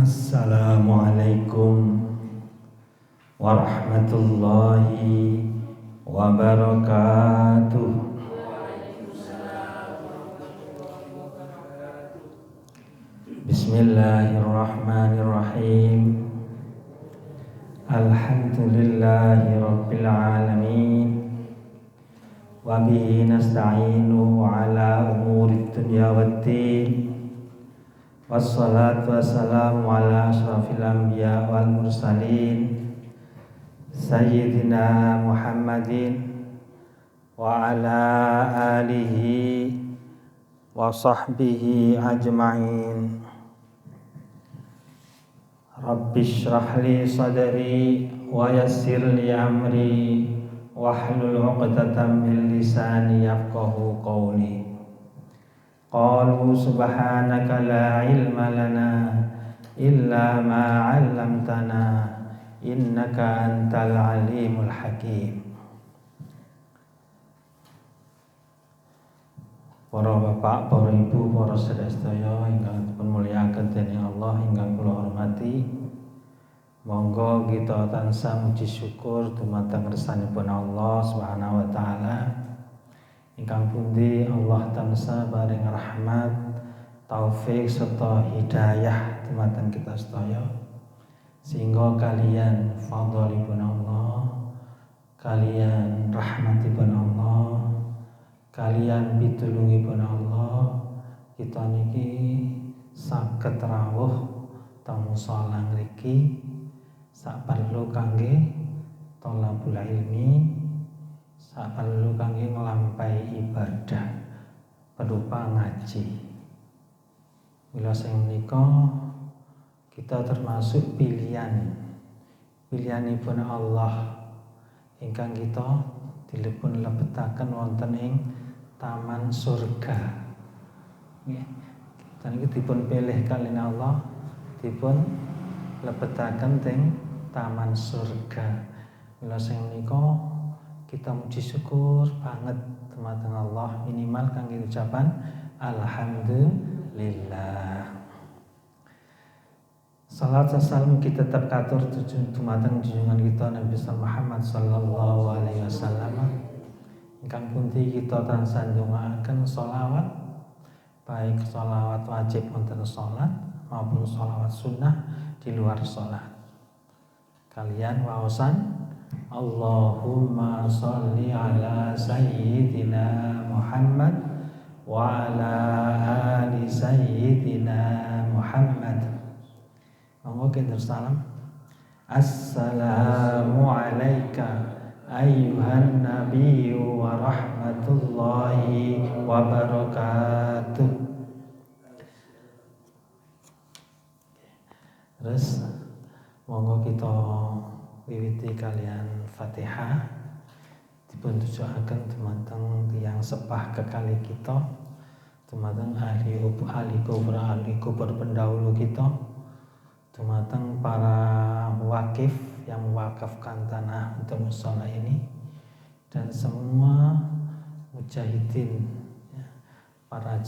Assalamualaikum warahmatullahi wabarakatuh. Bismillahirrahmanirrahim. Alhamdulillahi rabbil alamin. Wa bihi nasta'inu ala umuri dunya waddin. Wassalatu wassalamu ala ashrafil anbiya wal mursalin Sayyidina Muhammadin wa ala alihi wa sahbihi ajma'in. Rabbi shrah li sadri wa yassir li amri wahlul 'uqdatam min lisani yafqahu qawli. Qalu subhanaka la ilma lana illa ma 'allamtana innaka antal alimul hakim. Para bapak, para ibu, para sedaya ingkang dipun mulyakaken dening Allah ingkang kula hormati. Monggo kita tansah muji syukur dumateng ngersanipun Allah Subhanahu wa taala. Ingkang pundi Allah tansah paring rahmat, taufik serta hidayah dumateng kita sedaya, sehingga kalian fadhalipun Allah, kalian rahmatipun Allah, kalian pitulungipun Allah, kita niki saged rawuh teng musala ngriki sak perlu kangge thalabul ilmi, sak perlu kangge nglampahi ibadah berupa ngaji. Mila sing menika kita termasuk pilihanipun Allah ingkang kita dipun lebetaken wonten ing taman surga. Nggih. Kita niki dipun pilih kalih Allah, dipun lebetaken teng taman surga. Mila sing menika kita muji syukur banget dumateng Allah, minimal kangge ucapan alhamdulillah. Salat salam kita tetap katur dumateng junjungan kita Nabi Muhammad sallallahu alaihi wasallam. Ingkang pundi kita tansah ndongaaken sholawat, baik sholawat wajib wonten salat maupun sholawat sunnah di luar salat. Kalian waosan Allahumma sholli ala sayyidina Muhammad wa ala ali sayyidina Muhammad. Monggo kita salam. Assalamu alayka ayyuhan nabiyyu wa rahmatullahi wa barakatuh. Terus monggo kita wiwiti kalian Fatihah dipun tujuaken dumateng tiyang sepah kekalih kita, dumateng ahli kubur pendahulu kita, dumateng para wakif yang mewakafkan tanah untuk mushola ini, dan semua mujahidin ya, para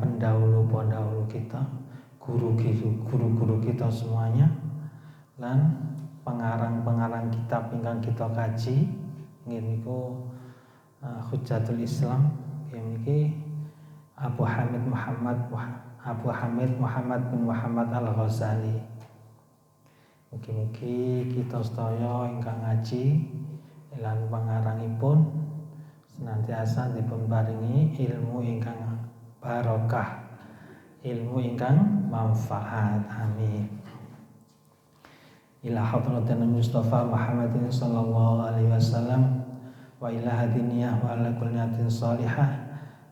pendahulu kita, guru-guru kita semuanya, lan pengarang-pengarang kitab ingkang kita kaji niku Hujjatul Islam niki Abu Hamid Muhammad bin Muhammad Al-Ghazali. Mugi-mugi kita sedaya ingkang ngaji lan pangarangipun senantiasa dipun paringi ilmu ingkang barokah, ilmu ingkang manfaat. Amin. Ila hadratin Mustafa Muhammadin sallallahu alaihi wasallam wa ila hadiniyah wa ala kulli niyatin salihah.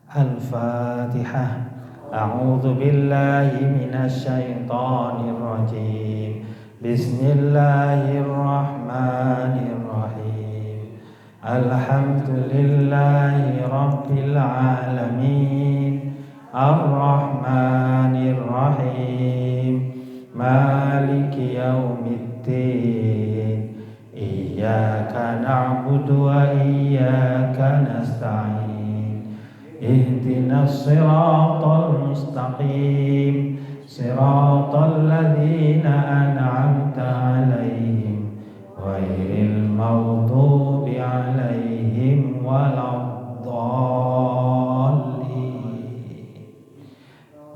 Al-Fatihah. A'udzu billahi minasy syaithanir rajim. Bismillahirrahmanirrahim. Alhamdulillahi rabbil alamin. Ar-Rahmanir Rahim. Maliki yaumiddin. Iyyaka na'budu wa iyyaka nasta'in. Ihdinas siratal mustaqim. siratal ladzina an'amta 'alaihim ghairil maghdubi 'alaihim waladdallin.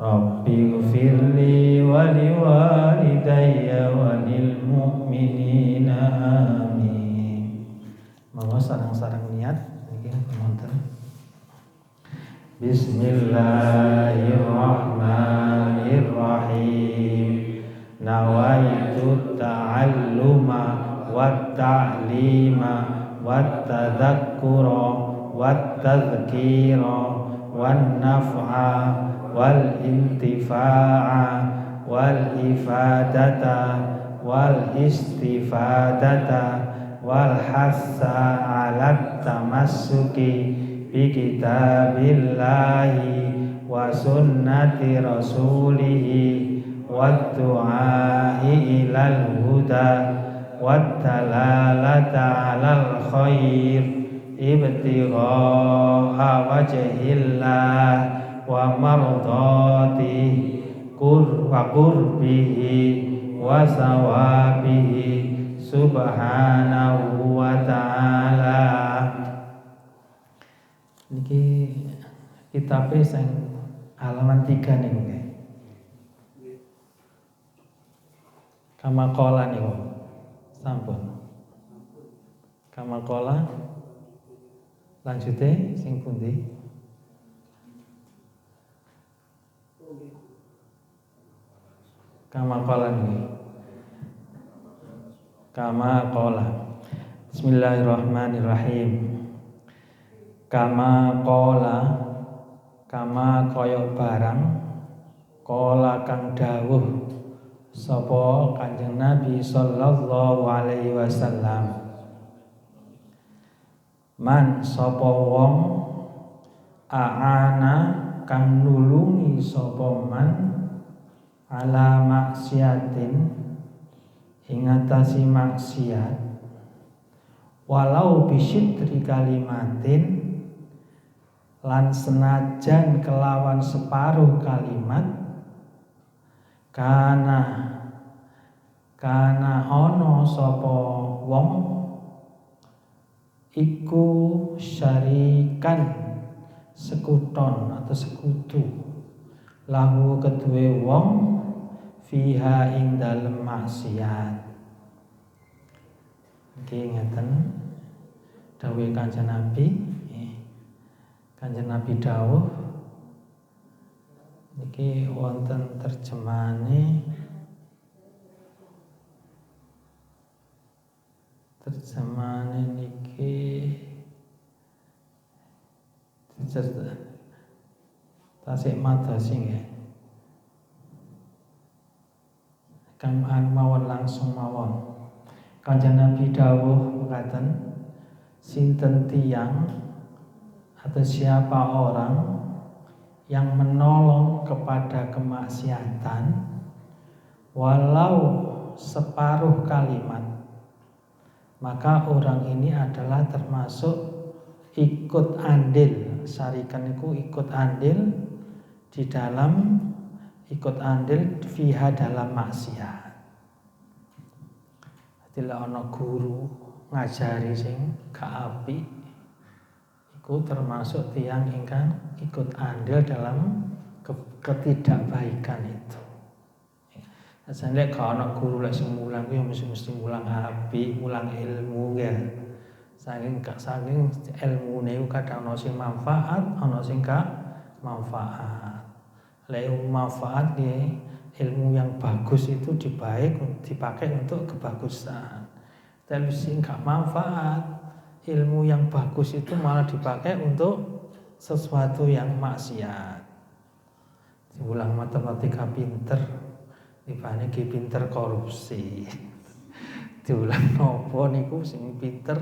Rabbighfirli wa liwalidayya wa lil mu'minina amin. Monggo sareng-sareng niat niki wonten. Bismillahirrahmanirrahim. Nawaitu ta'alluma wat ta'lima wat tadzakkura wat tadhkira wan naf'a wal intifa'a wal ifadata wal istifadata wal hassa 'ala tamassuki bi kitabillahi wa sunnati rasulihi wa du'ai ilal huda wa dalalata 'alal khair ibtigha'a wajhillah wa mardati wa qurbihi wa sawabihi subhanahu wa ta'ala. Niki kitabe sing halaman 3 niku nggih. Kamakola niku sampun. Kamakola lanjute sing pundi? Kamakola niku. Kamakola. Bismillahirrahmanirrahim. Kama kaya barang kola kang dawuh sapa Kanjeng Nabi sallallahu alaihi wasallam. Man sapa wong aana kang nulungi sapa man ala maksiatin ing atase maksiat walau bisyitri kalimatin lan senajan kelawan separuh kalimat kana ono sapa wong iku syarikan sekuton atau sekutu lahu kedue wong fiha ing dalem maksiat. Iki ngeten dawuh Kanjeng Nabi. Kanjeng Nabi dawuh niki wonten terjemahane niki tasik madosi nggih. Kang mawon langsung mawon. Kanjeng Nabi dawuh ngaten, sinten tiyang atau siapa orang yang menolong kepada kemaksiatan walau separuh kalimat, maka orang ini adalah termasuk ikut andil. Syarikan itu ikut andil di dalam fiha dalam maksiat. Tidak ana guru ngajari sing gak apik, itu termasuk tiang ingkang ikut andil dalam ketidakbaikan itu. Sajane kalau anak guru lek semulang ku mesti mulang apik, mulang ilmu ya. Saking ilmune kadang ana sing manfaat, ana sing gak manfaat. Lek manfaat nggih, ilmu yang bagus itu dipakai untuk kebagusan. Tapi sing gak manfaat, ilmu yang bagus itu malah dipakai untuk sesuatu yang maksiat. Diulang matematika pinter, dibanding pinter korupsi. Diulang nopo niku sing pinter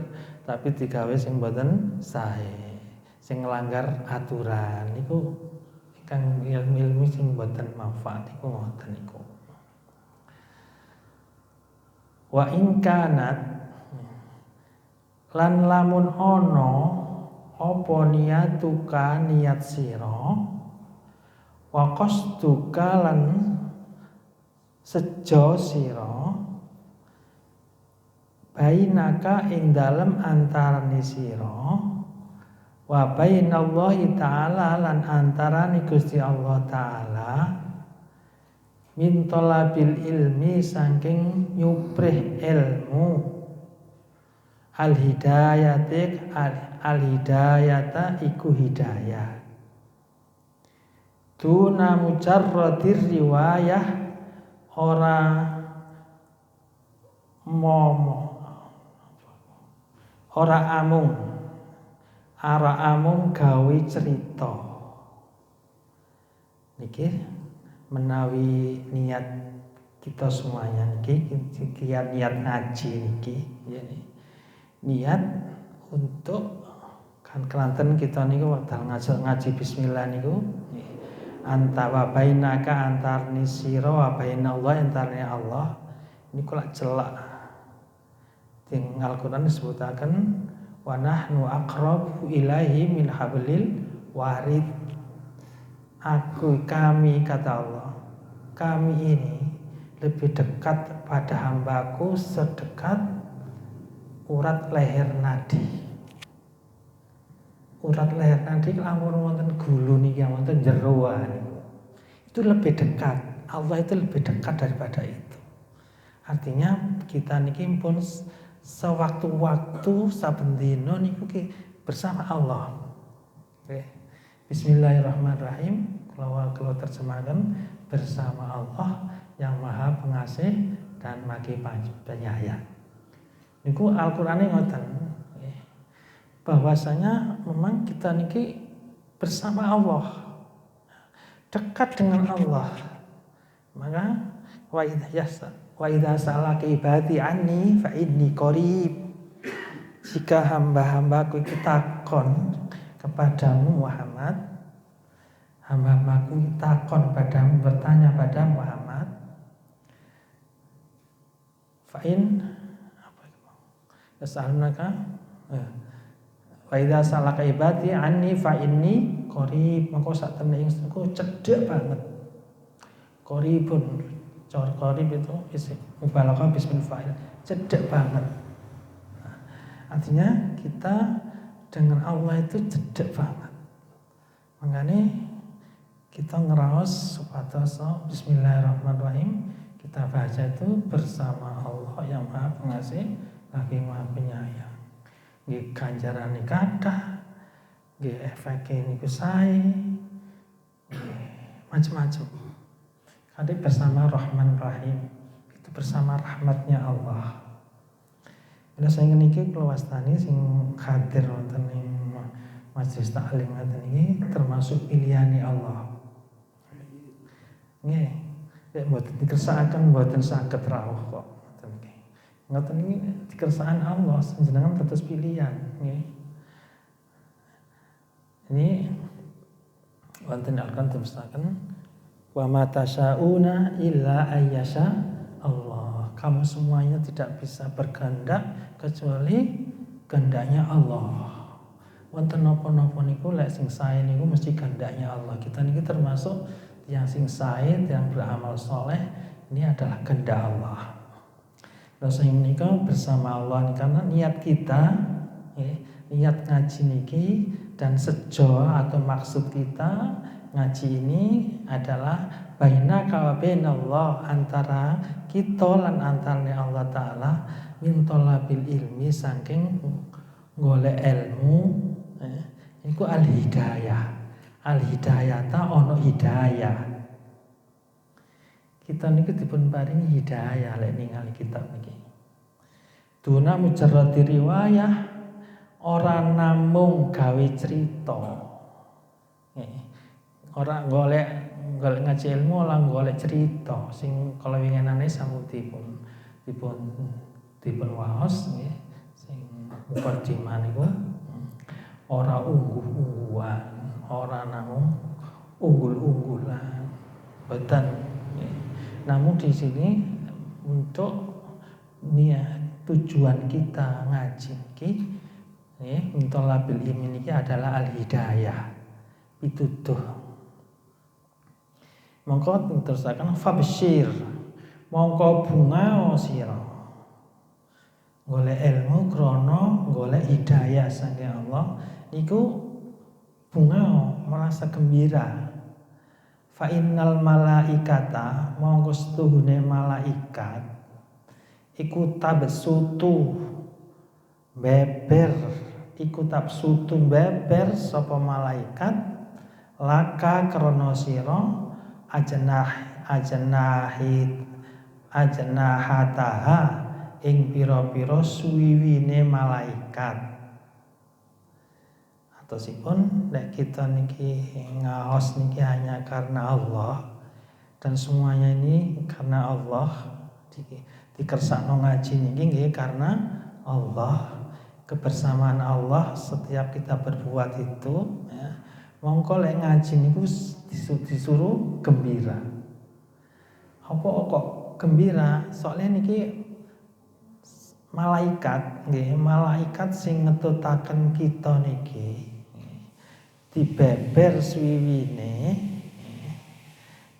tapi digawe sing mboten sae, sing nglanggar aturan niku kang ilmu sing mboten manfaat niku ngoten niku. Wa in kanat lan lamun ono apa niatuka niat sira wa qasduka lan sejo sira bainaka ing dalem antarane sira wa bainallahi ta'ala lan antarane Gusti Allah taala min talabil ilmi saking nyuprih ilmu al hidayata iku hidayah duna mujarradir riwayah ora amung gawe cerita niki menawi niat kita semuanya niki niat ngaji niki niat untuk kan kelanten kita niku wekdal ngaji bismillah niku antara bainaka antarni sira wa bainallah antarni Allah niku lak celak ting Al-Qur'an disebutaken wa nahnu aqrabu ilaihi min hablil warid. Kami kata Allah, kami ini lebih dekat pada hambaku sedekat urat leher nadi. Urat leher nadi lamun wonten gulu niki wonten jero itu lebih dekat. Allah itu lebih dekat daripada itu. Artinya kita niki pun sewaktu-waktu saben dina niku bersama Allah. Bismillahirrahmanirrahim. Kalau terjemahkan bersama Allah yang Maha Pengasih dan Maha Penyayang. Niku Al-Qur'ane ngoten. Bahwasanya memang kita niki bersama Allah. Dekat dengan Allah. Maka wa idza sa'alaka ibadi anni fa inni qarib. Jika hamba-hambaku itu takon kepadamu Muhammad, hamba-hambaku takon padamu, bertanya pada Muhammad, fa'in apa itu? Yasalunaka wa idza sa'alaka ibadi anni fa inni qarib. Mengko sak temne ingsunku cedhek banget. Qaribun, cor qarib itu mubalaghah bismil fa'il, cedhek banget. Artinya kita dengan Allah itu cedek banget. Makanya kita ngeraos supados bismillahirrahmanirrahim. Kita baca itu bersama Allah yang Maha Pengasih lagi Maha Penyayang. Nggih ganjarane kathah, nggih efeke niku sae. Macam-macam. Kadang bersama Rahman Rahim. Itu bersama rahmatnya Allah. Nek saya niki kula wastani sing hadir wonten ing majelis taklim ngoten iki termasuk pilihane Allah. Nggih, nek mboten dikersakaken mboten saged rawuh kok ngoten iki. Ngoten iki dikersakaken Allah jenengan tetes pilihan, nggih. Ini wonten Al-Qur'an temestaken wa ma tasyauna illa ayyasha Allah. Kamu semuanya tidak bisa berkehendak kecuali kehendaknya Allah. Wonten napa-napa niku lek sing sae niku mesti kehendaknya Allah. Kita niki termasuk yang sing sae, yang beramal soleh, ini adalah kehendak Allah. Terus sing menika bersama Allah karena niat kita, niat ngaji niki dan sejo atau maksud kita ngaji ini adalah bainaka wa bainallah, antara kita lan antarané Allah taala min talabil ilmi saking golek ilmu iku al hidayata ono hidayah. Kita niki dipun paringi hidayah lek ningali kitab niki. Duna mujarradi riwayah, ora namung gawe cerita. Ora golek ngaji ilmu ora golek cerita sing kala winginane sampun dipun waos nggih sing mukadimah niku ora ungguh-ungguhan, ora namung unggul-unggulan. Boten nggih. Namun di sini untuk niat tujuan kita ngaji iki nggih mintolabil ilmi niki adalah al hidayah, pituduh. Mongko terusaken fabsyir mongko bungao sira golek ilmu krana golek hidayah saking Allah niku bungao merasa gembira. Fa innal malaikata mongko setuhune malaikat iku tabsutu beber sapa malaikat laka krana sira ajanahataha ing pira-pira suwiwine malaikat. Atosipun nek kita niki ngaos niki hanya karena Allah dan semuanya ini karena Allah dikersakno ngaji niki nggih karena Allah. Kebersamaan Allah setiap kita berbuat itu ya, mongko lek ngaji niku disuruh gembira. Apa kok gembira? Soalnya niki malaikat nggih, malaikat sing ngetutaken kita niki dibeber swiwine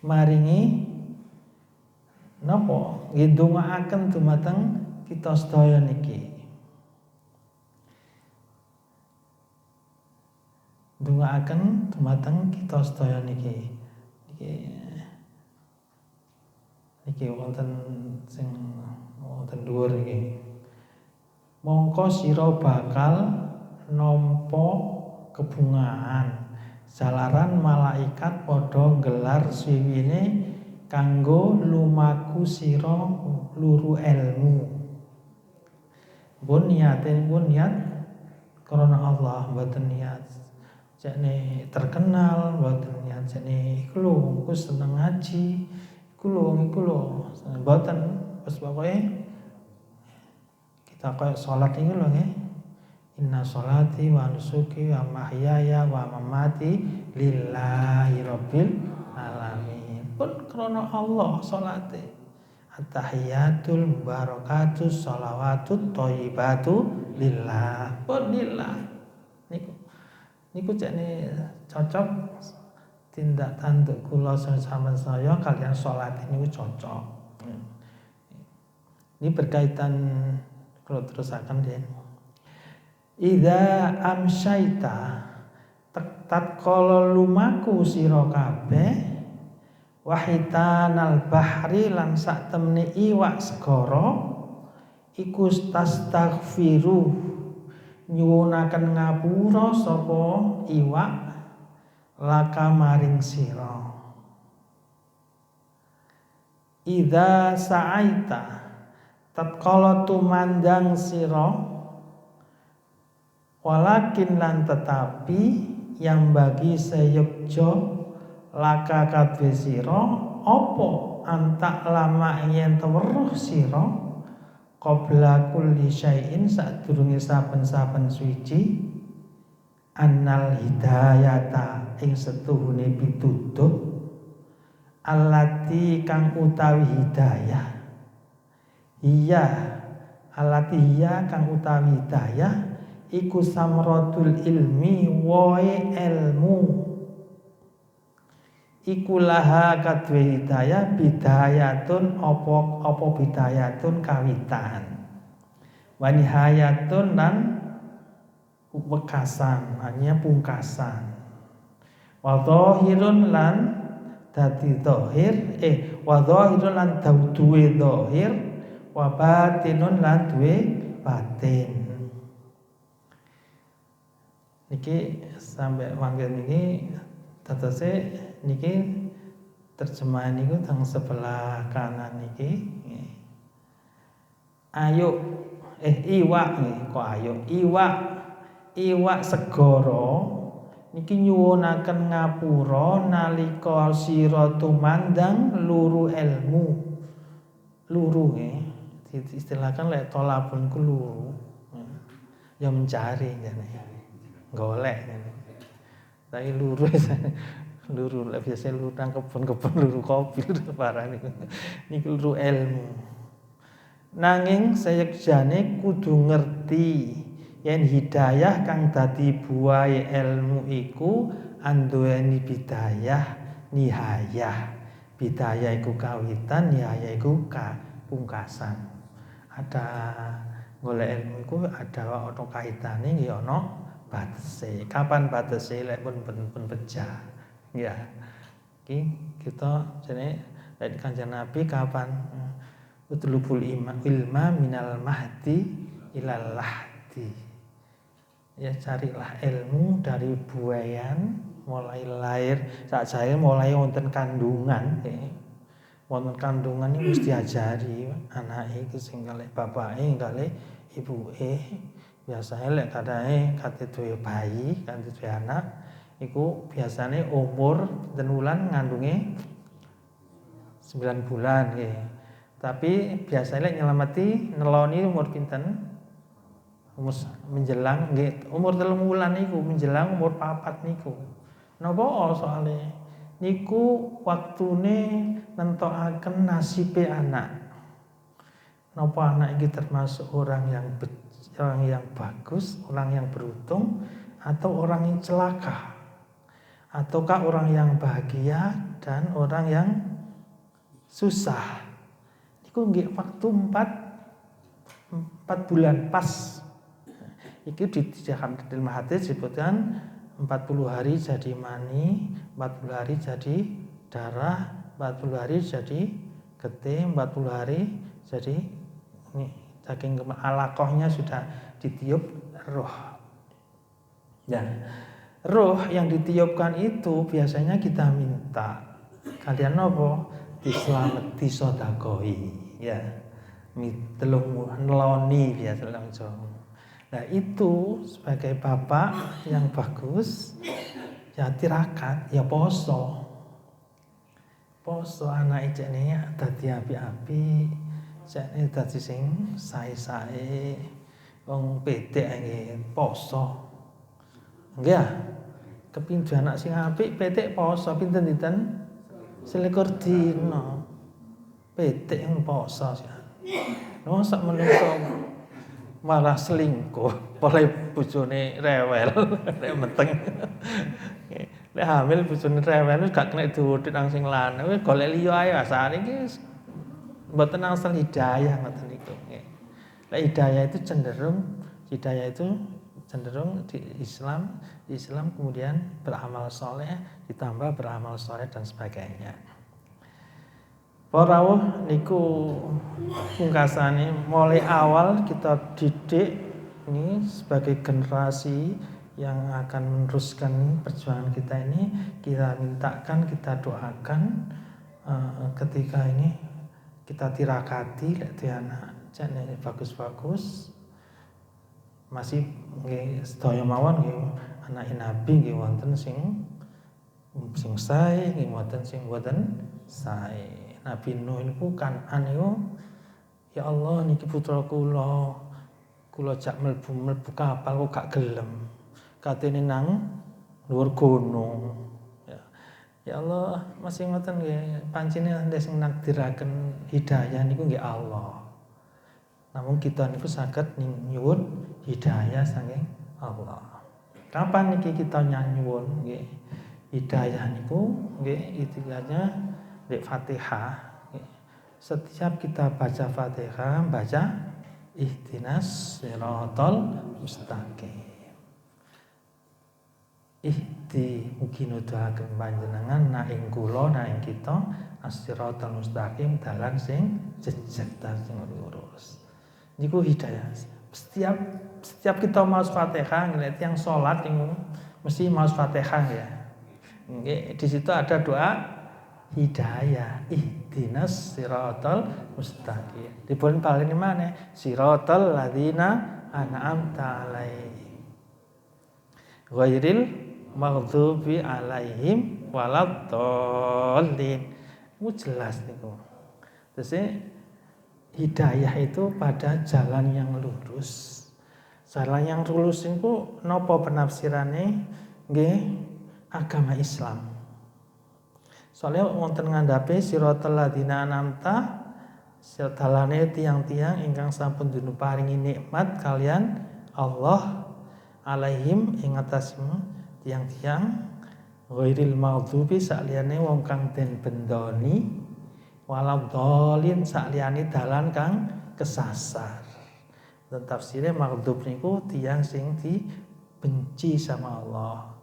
maringi napa? Nggih ndongaaken dumateng kita sedaya niki. Ndongaaken dumateng kita sedaya niki. Niki wonten sing wonten dhuwur iki. Mongko sira bakal nampa kebungaan jalaran malaikat padha gelar swiwine kanggo lumaku sira luru ilmu. Pun niat karena Allah, mboten niat jane terkenal, mboten niat jane iku lho aku seneng ngaji, iku lho mboten. Wis pokoke kita koyo salat iki lho nggih. Inna sholati wa nusuki wa mahyaya wa mamati lillahi rabbil alamin. Pun krana Allah salate. At-tahiyatul mubarakatus sholawatut thayyibatu lillah. Pun lillah. Niku jane cocok tindak tanduk kula sama saya kalian salat niku cocok. Ini berkaitan kalau terusaken den. Idza amsyaita tatkala lumaku sira kabeh wahitanal bahri lan sak temne iwak segara iku tastaghfiru nyuwunaken ngapura sapa iwak laka maring sira. Idza sa'aita tatkala tumandang sira walakin lan tetapi yang bagi sayekja laka kadhe sira apa antak lama yen weruh sira qabla kulli syai'in sadurunge saben-saben suci annal hidayata ing setuhune pituduh allati kang utawi hidayah iya allati iya kang utawi hidayah iku samratul ilmi wae ilmu iku laha kadwe hidayah bidayatun apa bidayatun kawitan wa nihayatun lan wekasan hanya pungkasan wa dhahirun lan dadi dhahir wa dhahirun lan duwe dhahir wa batinun lan duwe batin. Niki sampai mangke niki tetese niki terjemahan niku teng sebelah kanan niki. Ayo iwak nggih kok ayo iwak segara niki nyuwunaken ngapura nalika sira tumandang luru ilmu. Luru nggih diistilahkan lek tolabun ku luru. Ya mencari jane. Golek tapi luru lah biasanya luru nang kebun luru kopi luru parah niku luru ilmu nanging sayektane kudu ngerti yen hidayah kang dadi buahe ilmu iku anduweni bidayah nihayah Bidayah iku kawitan, nihayah iku pungkasan. Ada golek ilmu iku ada ono kaitane nggih ono batese. Kapan batese lek pun pecah. Ya. Iki kita jane lek Kanjeng Nabi kapan utlubul ilma minal mahdi ilal lahdi. Ya carilah ilmu dari buayan mulai lahir sakjane mulai wonten kandungan wonten kandungan iki mesti diajari anake iki sing kalih bapake kalih ibuke biasane lek kadahe kate duwe bayi kate duwe anak iku biasane umur pinten wulan ngandunge 9 bulan nggih tapi biasane lek nyelameti neloni umur pinten umur menjelang nggih umur 3 wulan niku menjelang umur 4 niku. Napa soalé niku waktune nentokaken nasibe anak. Napa anak iki termasuk orang yang bagus, orang yang beruntung atau orang yang celaka? Ataukah orang yang bahagia dan orang yang susah? Niku nggih waktu 4 bulan pas. Iki di dalam hadis disebutkan 40 hari jadi mani, 40 hari jadi darah, 40 hari jadi getih, 40 hari jadi ini daging alaqahnya sudah ditiup roh. Ya. Roh yang ditiupkan itu biasanya kita minta. Kalian nopo? Dislameti sedekah. Ya. Telung neloni biasa langsung. Nah itu sebagai bapak yang bagus ya tirakat ya poso anak ijene dadi api-api jane dadi sing sae-sae wong pedhek nggih poso nggih kepindho anak sing apik pedhek poso pinten dinten 21 dina pedhek poso no sak menungso malah selingkuh oleh bojone rewel nek meteng nek hamil bojone rewel wis gak kena diwudhi nang sing lanang wis golek liya ae asane iki mboten asal hidayah ngoten niku nggih lek hidayah itu cenderung di Islam kemudian beramal soleh ditambah beramal soleh dan sebagainya. Para rawuh niku pungkasane mulai awal kita didik ini sebagai generasi yang akan meneruskan perjuangan kita ini kita mintakan kita doakan ketika ini kita tirakati lek anak jane bagus-bagus masih nggih sedaya mawon nggih anak Nabi nggih wonten sing sae nggih wonten sing boten sae. Nabi Nuh niku Kan'an niku ya Allah niki putra kula jak mlebu kapal kok gak gelem katene nang dhuwur gunung ya Allah masih ngoten nggih pancene sing nakdiraken hidayah niku nggih Allah namun kita niku saged nyuwun hidayah saking Allah kapan niki kita nyuwun nggih hidayah niku nggih istilahnya di Fatihah. Setiap kita baca Fatihah, baca ihdinas siratal mustaqim. Mugi nuduhaken panjenengan na ing kula na ing kita as-siratal mustaqim dalan sing jejeg sing lurus. Niku hidayah. Setiap kita maos Fatihah ngelihat yang salat niku mesti maos Fatihah ya. Nggih, di situ ada doa hidayah ihdinas siratal mustaqim dipun baleni maneh siratal ladzina an'amta alaihim ghairil maghdubi alaihim waladdallin jelas niku terus hidayah itu pada jalan yang lurus niku napa penafsirane nggih agama Islam. Soalnya wonten ngandhape siratal ladzina an'amta sedalane tiang-tiang ingkang sampun diparingi nikmat kalian Allah alaihim ing atasmu tiang-tiang Ghairil maghdubi sakliyane wong kang den bendoni, waladhdallin sakliyane dalan kang kesasar. Dan tafsirnya maghdub niku tiyang sing dibenci sama Allah.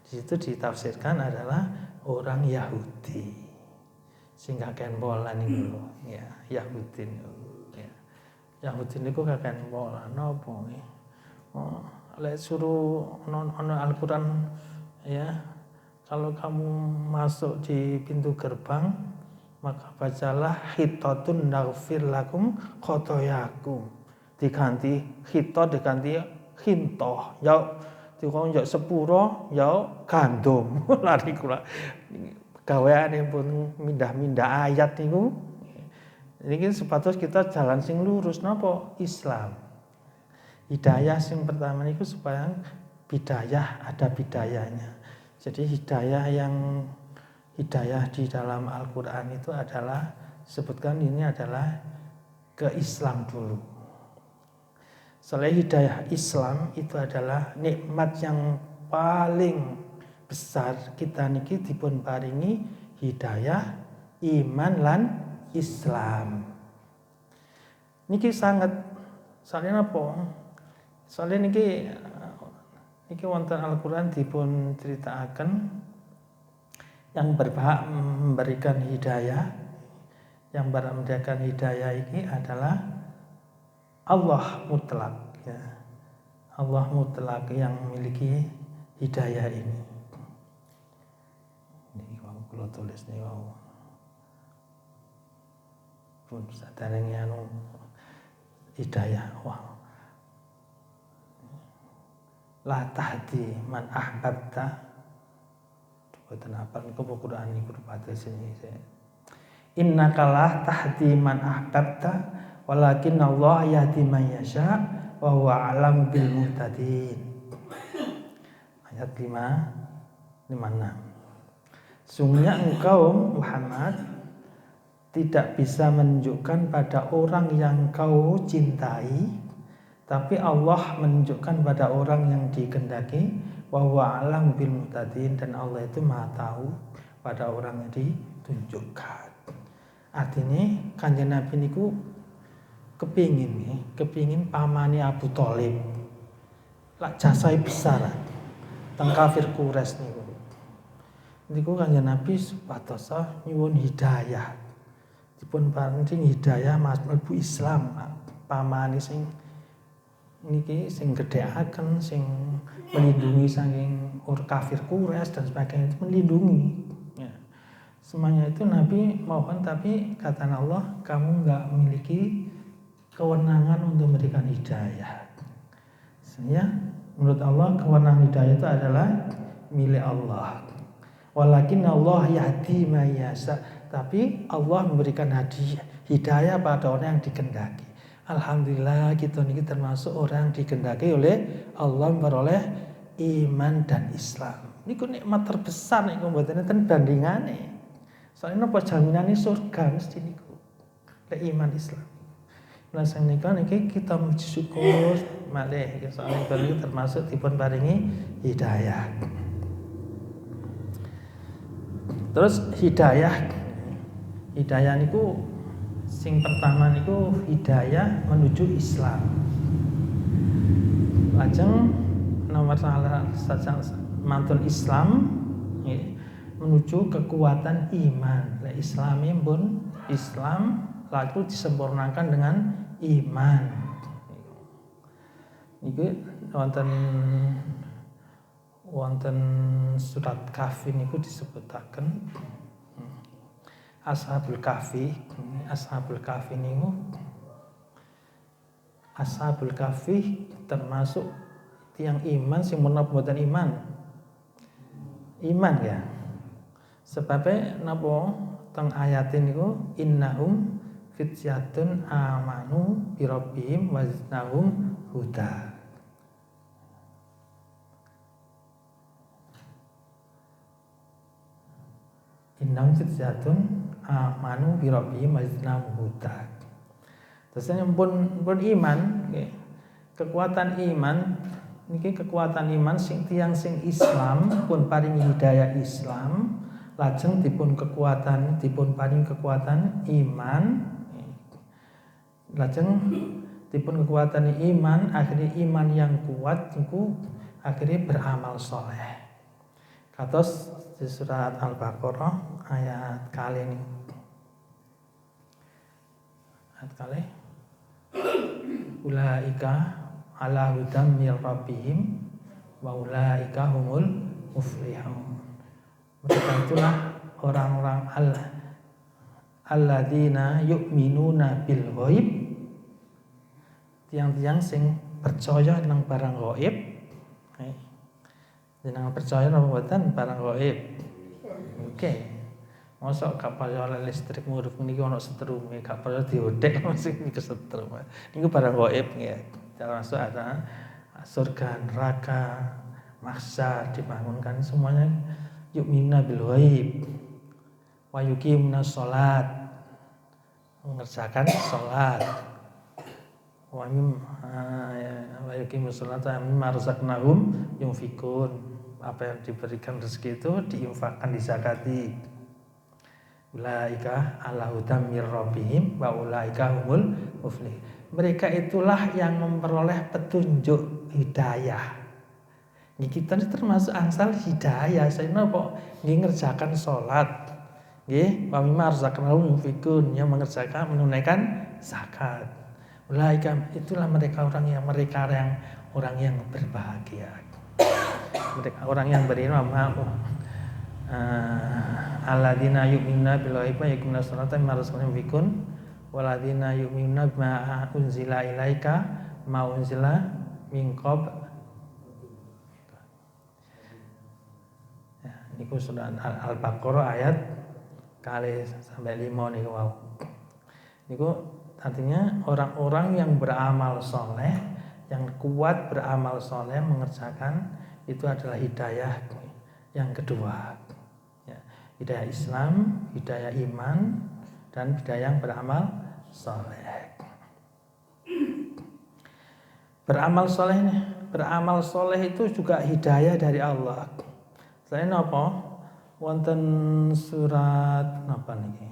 Di situ ditafsirkan adalah orang Yahudi. Sing kakean bola niku ya, Yahudi niku. Ya. Yahudi niku kakean bola napa nggih? Oh, lek suruh ono Al-Qur'an ya, kalau kamu masuk di pintu gerbang maka bacalah hitatun naghfir lakum khotoyakum. Diganti hito diganti hintoh. Ya dikon ya sepuro ya gandum. Lari kula. Gaweane pun mindah-mindah ayat niku. Ini sepatus kita jalan sing lurus napa Islam. Hidayah sing pertama niku supaya bidayah ada bidayahnya. Jadi hidayah di dalam Al-Qur'an itu adalah sebutkan ini adalah ke Islam dulu. Soalnya hidayah Islam itu adalah nikmat yang paling besar kita niki dipun paringi hidayah iman lan Islam. Niki sangat soalnya apa? Soalnya niki wonten Al-Qur'an dipun critakaken yang berhak memberikan hidayah, yang berhak memberikan hidayah ini adalah Allah mutlak ya. Allah mutlak yang memiliki hidayah ini. Ini kalau tulis nih wow. Pun sadarnya hidayah wow. La tahdi man ahbabta. Boten apa niku Quran niku padha sini. Innaka la tahdi man ahbabta walakin Allah yahdi man yasha wa huwa a'lamu bil muhtadin. Ayat 56. Sungguhnya engkau Muhammad tidak bisa menunjukkan pada orang yang kau cintai, tapi Allah menunjukkan pada orang yang dikehendaki, wa huwa a'lamu bil muhtadin, dan Allah itu Maha tahu pada orang yang ditunjukkan. Artinya Kanjeng Nabi niku kepingin pamane Abu Thalib lak jasai besar teng kafir Quraisy niku Kanjeng Nabi supados nyuwun hidayah dipun paring hidayah mlebu Islam pamane sing niki sing gedheaken sing melindungi saking kafir Quraisy dan sebagainya, itu melindungi ya. Semuanya itu Nabi mohon, tapi kata Allah kamu enggak memiliki kewenangan untuk memberikan hidayah. Sebenarnya menurut Allah kewenangan hidayah itu adalah milik Allah. Walakin Allah yahdi man yasha, tapi Allah memberikan hidayah pada orang yang dikehendaki. Alhamdulillah kita ini termasuk orang yang dikehendaki oleh Allah memperoleh iman dan Islam. Niku nikmat terbesar niku mboten enten bandingane. Soalnya napa jaminane surga mesti niku. Lek iman Islam. Nah sanika niki kita bersyukur malih soalnya itu termasuk dipun paringi hidayah. Terus hidayah niku sing pertama niku hidayah menuju Islam. Lajeng nomor salah mantun Islam menuju kekuatan iman. Lah Islami pun Islam lalu disempurnakan dengan iman. Niku wonten surat Kahfi niku disebutaken Ashabul Kahfi niku Ashabul Kahfi termasuk tiang iman sing menapa mboten iman ya. Sebabnya napa teng ayat niku innahum fityatun amanu bi rabbihim wa zidnahum huda. Innahum fityatun amanu bi rabbihim wa zidnahum huda. Terus pun iman, kekuatan iman niki kekuatan iman sing tiyang sing Islam pun paring hidayah Islam, lajeng dipun paring kekuatan iman, lajeng dipun kekuatan iman, akhirnya iman yang kuat niku akhirnya beramal soleh. Kados di surat Al-Baqarah ayat kali ini. Ayat kali. Ulaika ala hudam mir rabbihim wa ulaika humul muflihun. Mereka itulah orang-orang alladzina yu'minuna bil ghaib, tiang-tiang sing percaya nang barang gaib. Jenengan percaya napa mboten barang gaib? Oke. Mosok gak percaya listrik ngurip niki ana setrume, gak percaya diodek mesti niku setrum. Niku barang gaib nggih. Termasuk ada surga, neraka, mahsyar dibangunkan semuanya yu'minuna bil ghaib wa yuqimuna sholat, mengerjakan sholat, wa yuqimus sholat wa mimma razaqnahum yunfikun, apa yang diberikan rezeki itu diinfakkan, dizakati. Ulaika ala hudam mir rabbihim wa ulaika humul muflihun. Mereka itulah yang memperoleh petunjuk hidayah. Kita ini termasuk angsal hidayah. Saya napa nggih ngerjakan salat. Nggih, wa mimma razaqnahum yunfikun, yang mengerjakan menunaikan zakat. Ulaika itulah mereka orang yang berbahagia. Mereka orang yang beriman. Alladzina yu'minuna bil ghaibi wa yuqimuna sholata mimma razaqnahum yunfikun walladzina yu'minuna bima unzila ilaika ma unzila min qabl. Ya, niku surat Al-Baqarah ayat kali sampai 5 niku wau. Niku artinya orang-orang yang beramal soleh, yang kuat beramal soleh, mengerjakan, itu adalah hidayah yang kedua. Ya, hidayah Islam, hidayah iman, dan hidayah yang beramal soleh. Beramal soleh itu juga hidayah dari Allah. Selain apa? Wonten surat apa niki?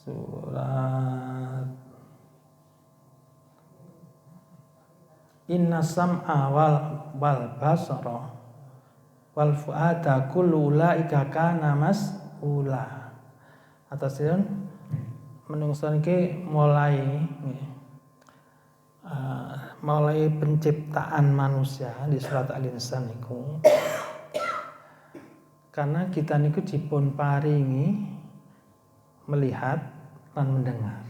Surat Inna sam'a wal basara wal fu'ada kullu ulaika kana mas'ula. Atasipun menungso niki mulai penciptaan manusia di surat Al-Insan niku, karena kita niku dipun paringi melihat dan mendengar.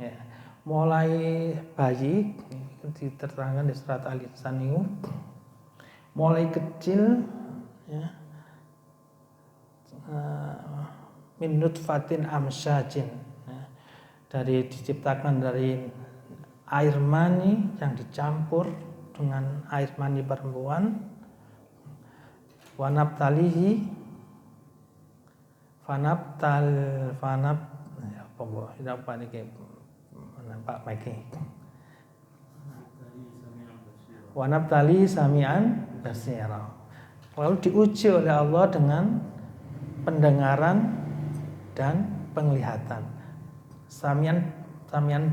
Ya. Mulai bayi diterangkan di surat Al-Insan niku, mulai kecil ya, min nutfatin amsyajin, ya, dari diciptakan dari air mani yang dicampur dengan air mani perempuan, wanabtalihi apa niki nampak maki wanabtali sami'an basira. Lalu diuji oleh Allah dengan pendengaran dan penglihatan. Samian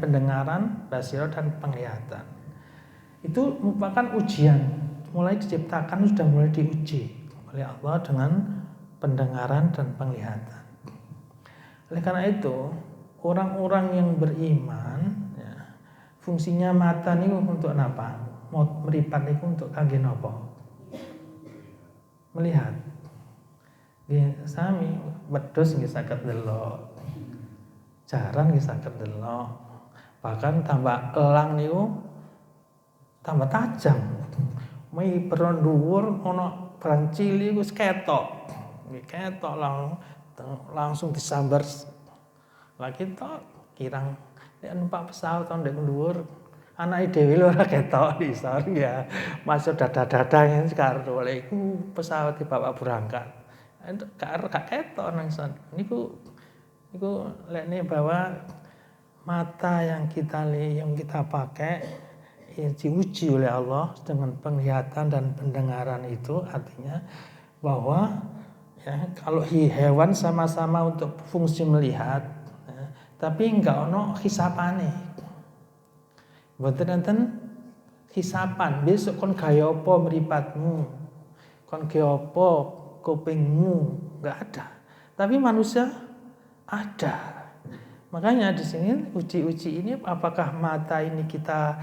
pendengaran, basira dan penglihatan. Itu merupakan ujian. Mulai diciptakan sudah mulai diuji oleh Allah dengan pendengaran dan penglihatan. Oleh karena itu, orang-orang yang beriman, ya, fungsinya mata ini untuk apa? Meripat itu untuk kangge napa? Melihat. Nggih sami wedhus nggih saged delok. Jaran nggih saged delok. Bahkan tambah elang niku tambah tajam. Mai peron dhuwur ana barang cilik wis ketok. Nggih ketok langsung disambar. Lagi tok kirang nek numpak pesawat ndek dhuwur anake dhewe lho ora ketok isor ya. Masuk dadah-dadah karo oleh iku pesawat dibawa berangkat. Gak ketok nang son. Niku Iku lekne bahwa mata yang kita pakai diuji oleh Allah dengan penglihatan dan pendengaran itu, artinya bahwa ya, kalau hewan sama-sama untuk fungsi melihat, ya, tapi enggak ono hisapane. Mboten enten hisapan. Besok kon gaya apa mripatmu, kon gaya apa kupingmu, enggak ada. Tapi manusia ada. Makanya di sini uji-uji ini apakah mata ini kita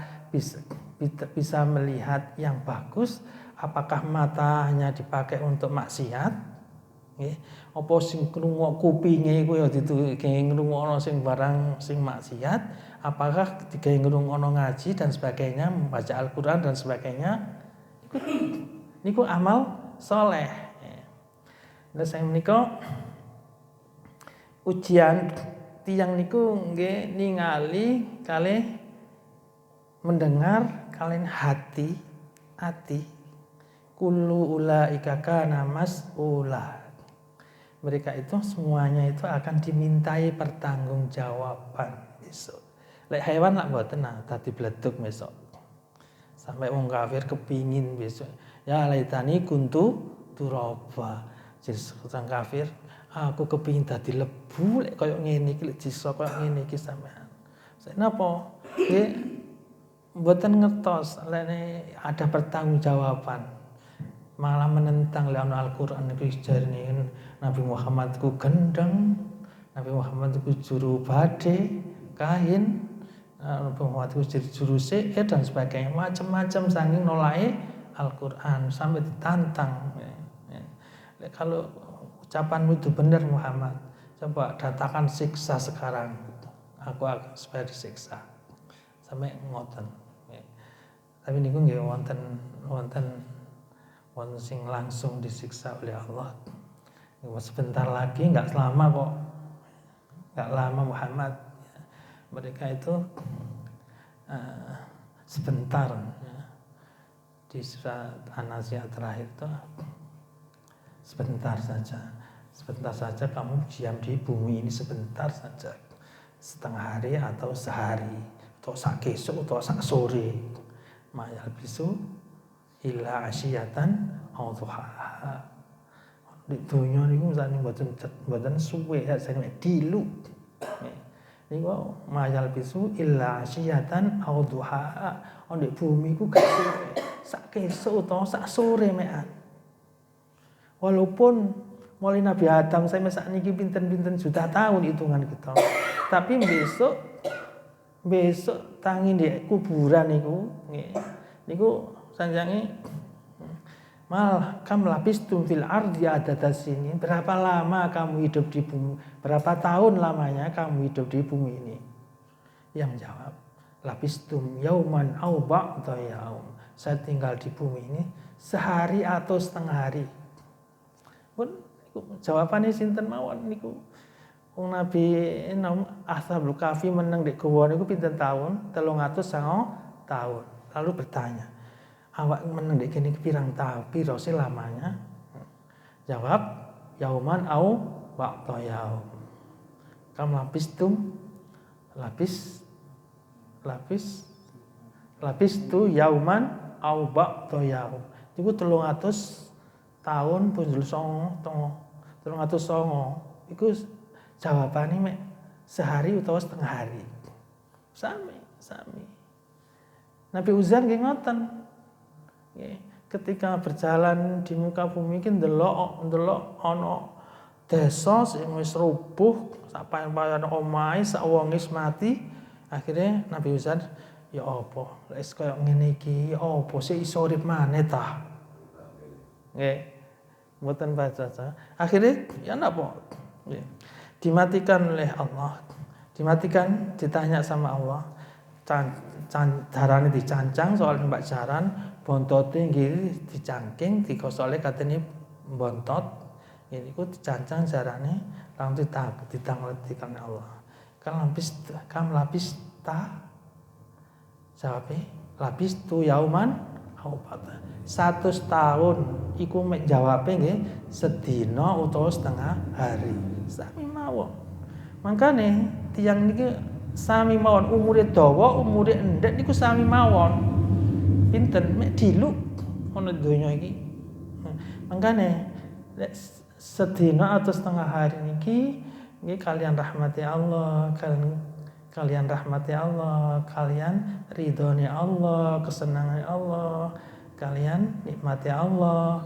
bisa melihat yang bagus, apakah mata hanya dipakai untuk maksiat? Nggih. Apa sing krungu kupinge iku ya dituke ngrungokno sing barang sing maksiat, apakah digawe ngrungokno ngaji dan sebagainya, membaca Al-Qur'an dan sebagainya? Niku amal soleh. Nah, saya menika ujian tiyang niku nggih ningali kalih mendengar kalian hati kullu ulaika kana mas'ula. Mereka itu semuanya itu akan dimintai pertanggungjawaban besok. Lek hewan lak mboten dadi bledug besok. Sampai wong kafir kepingin besok. Ya laitani kuntu turaba. Jadi sang kafir, aku kepingin dadi lebu lek koyo ngene iki, lek disa koyo ngene iki sampean. Napa? Nggih mboten ngertos lek ada pertanggungjawaban. Malah menentang lek Al-Qur'an iki jarine Nabi Muhammad ku gendeng, Nabi Muhammad ku juru bade, kahin, Nabi Muhammad ku juru sihir dan sebagainya, macam-macam saking nolake Al-Qur'an sampai ditantang. Kalau ucapanmu itu benar Muhammad, coba datangkan siksa sekarang, aku akan supaya disiksa sampai ngoten. Tapi niku nggih wonten sing langsung disiksa oleh Allah. Sebentar lagi, nggak selama kok, nggak lama Muhammad. Mereka itu sebentar ya. Di surat An-Nazi'at terakhir itu sebentar saja kamu diam di bumi ini sebentar saja, setengah hari atau sehari atau sak esuk atau sak sore. Mayal bisu illa asyiyatan aw duhaha. Di dunya niku sakniki mboten suwe sakniki dilu. Niku mayal bisu illa asyiyatan aw duhaha. Di bumi ku gak suwe. Sak esuk utawa sak sore mekan. Walaupun mulai Nabi Adam saya sakniki pinten-pinten juta tahun hitungan kita. Tapi besok tangi di kuburan niku nggih. Niku sanjange mal kam labistum fil ardi adada sini. Berapa lama kamu hidup di bumi? Berapa tahun lamanya kamu hidup di bumi ini? Yang menjawab, labistum yauman au ba'da yaum. Saya tinggal di bumi ini sehari atau setengah hari. Pun jawabannya sinten mawon niku. Wong Nabi Ashabul Kahfi meneng ndek gowo niku pinten tahun? 309 tahun. Lalu bertanya, awak meneng ndek kene pirang tahun? Piro sih lamanya? Jawab, yauman au ba'da yaum. Kam labis tu yauman au ba'da yaum. Iku 300 tahun punjul 309. Iku jawabane mek sehari utawa setengah hari. Sami. Nabi Uzair nggih ngoten. Nggih, ketika berjalan di muka bumi iki ndelok ana desa sing wis rubuh, sak payan-payan omahe, sak wong wis mati. Akhirnya Nabi Uzair, ya apa? Wis koyo ngene iki, ya apa sih iso urip maneh ta? Nggih. Mboten baca. Akhirnya ya napa? Nggih. Dimatikan oleh Allah, ditanya sama Allah, darane dicancang soal mbak jaran, bontote nggih dicangking, digosole katene bontot, ini ku dicancang jarane, langsung ditangletkan Allah. Kam lapis ta, jawabe lapis tu yauman au ba'da. 100 tahun iku jawabe nggih sedina utawa setengah hari. Sami mawon. Mangkane tiyang niki sami mawon umure dawa, umure endhek niku sami mawon. Pinten mek diluk ana donya iki. Mangkane lek sedina atau setengah hari niki nggih kalian rahmati Allah, kalian rahmati Allah, kalian ridhone Allah, kesenangan Allah, kalian nikmati Allah,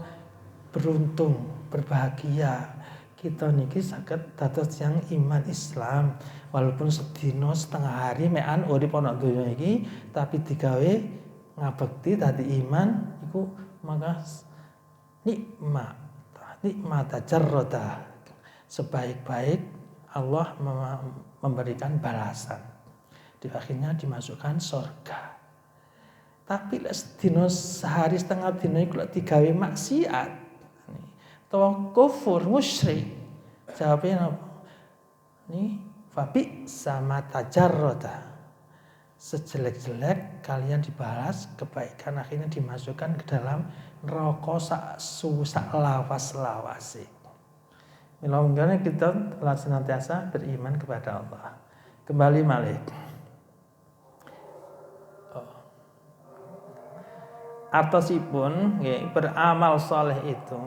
beruntung, berbahagia. Kita niki saged dados yang iman Islam walaupun sedina setengah hari mekan urip ana donya iki tapi digawe ngabekti dadi iman iku maka nikmat jarrada sebaik-baik Allah memberikan balasan di akhirnya dimasukkan surga. Tapi lek sedina sehari setengah dina iku lek digawe maksiat atau kufur musyrik jawabnya apa? Ini fabi sama tajarroda sejelek-jelek kalian dibalas kebaikan akhirnya dimasukkan ke dalam neraka sak lawas-lawase. Mila kita telah senantiasa beriman kepada Allah. Kembali malih. Atosipun beramal soleh itu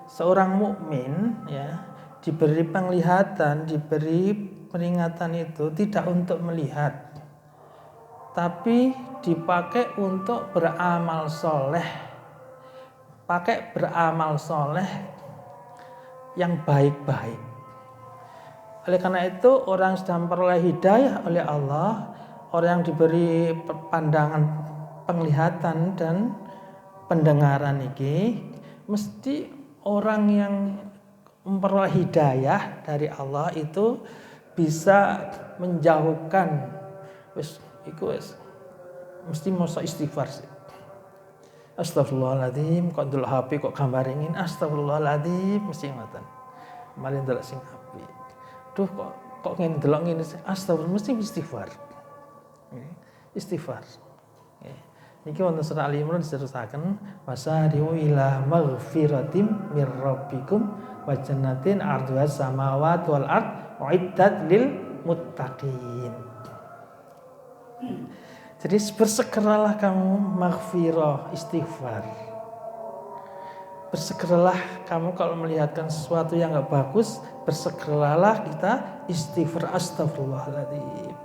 seorang mukmin ya diberi penglihatan, diberi peringatan itu tidak untuk melihat, tapi dipakai untuk beramal soleh, pakai beramal soleh yang baik-baik. Oleh karena itu orang sudah memperoleh hidayah oleh Allah, orang yang diberi pandangan, penglihatan dan pendengaran ini mesti orang yang memperoleh hidayah dari Allah itu bisa menjauhkan mesti masa istighfar sih. Astagfirullahaladzim, kok ndelok HP kok gambar ingin astagfirullahaladzim mesti ngoten. Malih ndelok sing apik. Duh kok ngene ndelok ngene astagfirullah mesti istighfar. Istighfar. Niki wonten surah Al-Imran diserusaken wasari'u ila maghfiratim mir rabbikum wa jannatin 'arduhas samawati wal ard uiddat lil muttaqin. Jadi bersegeralah kamu maghfirah istighfar. Bersegeralah kamu kalau melihatkan sesuatu yang enggak bagus, bersegeralah kita istighfar astagfirullahaladzim.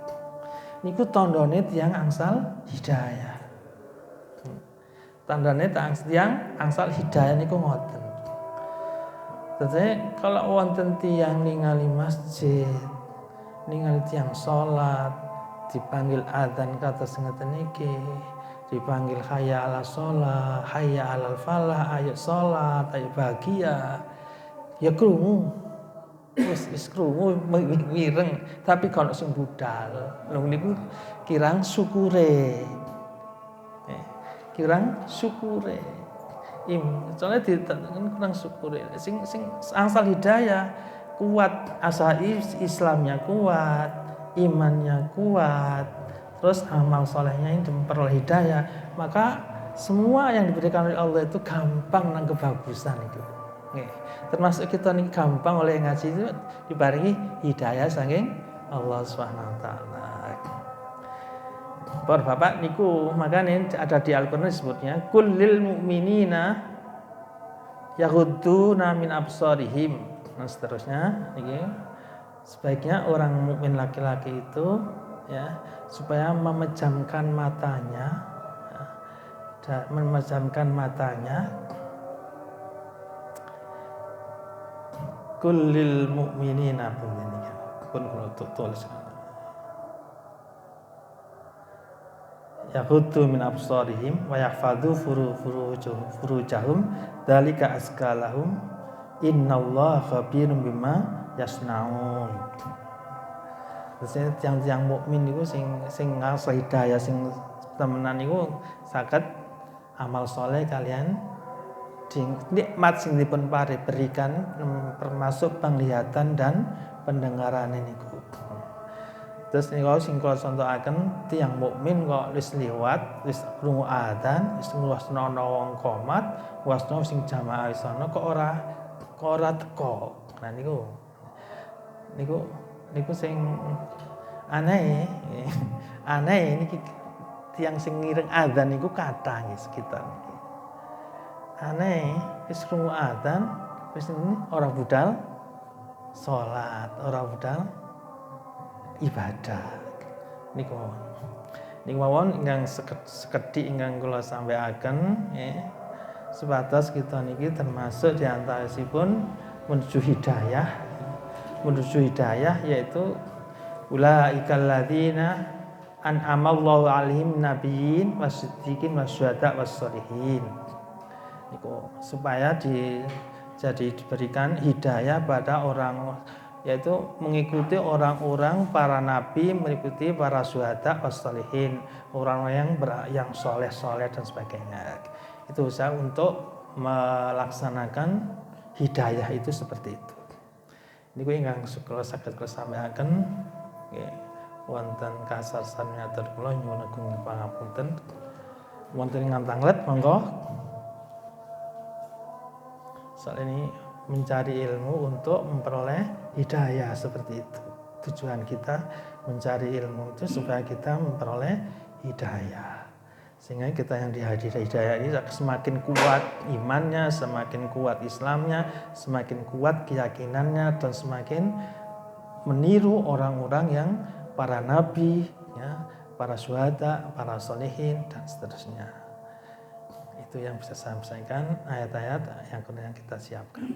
Niku tandane tiyang angsal hidayah. Tandane yang angsal hidayah niku ngoten. Dadi kalau wonten tiyang ningali masjid, ningali tiyang salat, dipanggil adzan kados ngeten iki, dipanggil hayya 'alas shalah, hayya 'alal falah, ayo salat, ayo bahagia. Ya krungu. Wis krungu mireng, tapi kalau sing budal, lho niku kirang syukure. Kirang syukure. Soalnya ditekan kurang syukure. Sing angsal hidayah kuat, asa Islamnya kuat, imannya kuat, terus amal solehnya ini memperoleh hidayah, maka semua yang diberikan oleh Allah itu gampang nang kebagusan itu. Termasuk kita nih gampang oleh ngaji itu dibarengi hidayah saking Allah Subhanahu wa taala. Para bapak niku makanya ada di Al-Qur'an disebutnya kullil mu'minina yaghudduna min absarihim. Nah seterusnya niki sebaiknya orang mukmin laki-laki itu ya supaya memejamkan matanya kullil mu'minina pun tulis yaghuddu min absarihim wa yahfadhu furujahum dzalika azkalahum innallaha khabirum bima yasnaun. Terus yang mukmin niku sing ngasih hidayah sing temenan niku saged amal saleh kalian nikmat sing dipun berikan termasuk penglihatan dan pendengaran niku. Terus niku sing kula contohaken tiyang mukmin kok wis liwat, wis krungu adzan, wis ngruwasno ana wong qomat, wasno sing jamaah sono kok ora teko. Nah niku niku sing aneh niki tiyang sing ngiring adzan niku kathah nggih sekitar niki. Aneh wis krungu adzan wis ora budal salat, ora budal ibadah. Niku mawon ingkang sekedhik ingkang kula sampaiaken nggih. Sebatas kita niki termasuk di antarasipun menuju hidayah yaitu ulaikal ladzina an'amallahu 'alaihim nabiyyin wasiddiqin wasyuhada wassalihin. Niku supaya diberikan hidayah pada orang, yaitu mengikuti orang-orang para nabi, mengikuti para syuhada wassalihin, orang yang soleh dan sebagainya. Itu usaha untuk melaksanakan hidayah itu seperti itu. Niku ingkang kula saged kula sampaiaken nggih wonten kasarsan matur kula nyuwun agung pangapunten. Wonten ingkang tanglet monggo. Soal ini mencari ilmu untuk memperoleh hidayah seperti itu. Tujuan kita mencari ilmu itu supaya kita memperoleh hidayah. Sehingga kita yang dihadiri hidayah ini semakin kuat imannya, semakin kuat Islamnya, semakin kuat keyakinannya, dan semakin meniru orang-orang yang para nabi, ya, para syuhada, para sholihin, dan seterusnya. Itu yang bisa saya sampaikan, ayat-ayat yang kemudian kita siapkan.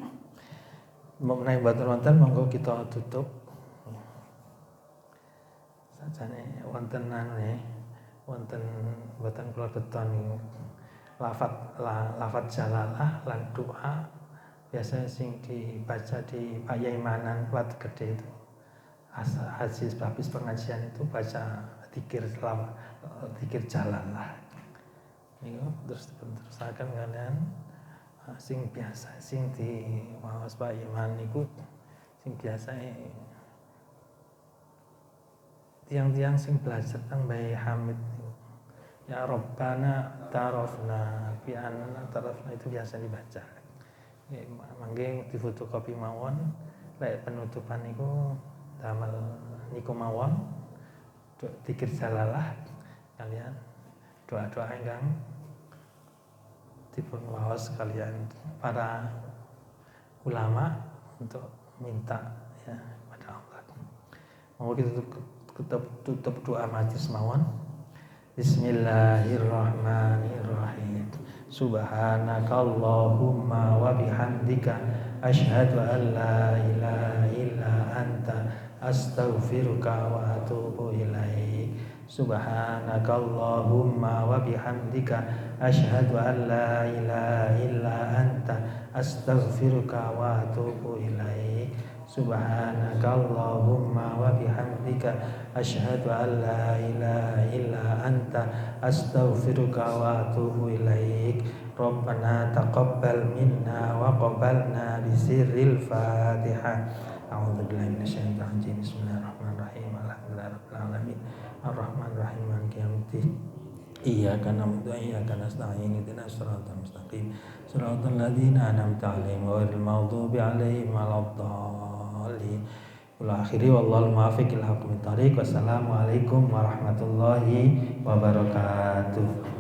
Mengenai batur wonten, monggo kita tutup. Sajane wonten wonten boten kula beton lafaz jalalah lan doa biasanya sing dibaca di Payaimanan Plat Gede itu. Hasil habis pengajian itu baca zikir jalalah. Niku terus terusaken kalian sing biasa sing di maos Payaiman niku sing biasa tiang-tiang sing belajar tentang Bayi Hamid ya Rabbana tarafna bi anna tarafna itu biasa dibaca. Mangke difotokopi mawon lek penutupan niku damel niku mawon zikir jalalah kalian doa-doa ingkang dipun waos kalian para ulama untuk minta ya pada Allah. Mau kita tutup doa majlis mawon. Bismillahirrahmanirrahim. Subhanakallahumma wa bihamdika asyhadu an la ilaha illa anta astaghfiruka wa atubu ilaik. Subhanakallahumma wa bihamdika asyhadu an la ilaha illa anta astaghfiruka wa atubu ilaik. Subhanakallahumma wa bihamdika asyhadu an la ilaha illa anta astaghfiruka wa atubu ilaik. Rabbana taqabbal minna wa qabbalna bi sirril Fatihah. A'udzu billahi minasyaitonir rajim. Bismillahirrahmanirrahim. Alhamdulillahirabbil alamin. Arrahmanir rahim. Maliki yaumiddin. Iyyaka na'budu wa iyyaka nasta'in. Ihdinas siratal mustaqim. Siratal ladzina an'amta 'alaihim ghairil maghdubi 'alaihim waladdallin. Wal akhiri wallahul muwaffiq ila aqwamit thoriq. Wassalamualaikum warahmatullahi wabarakatuh.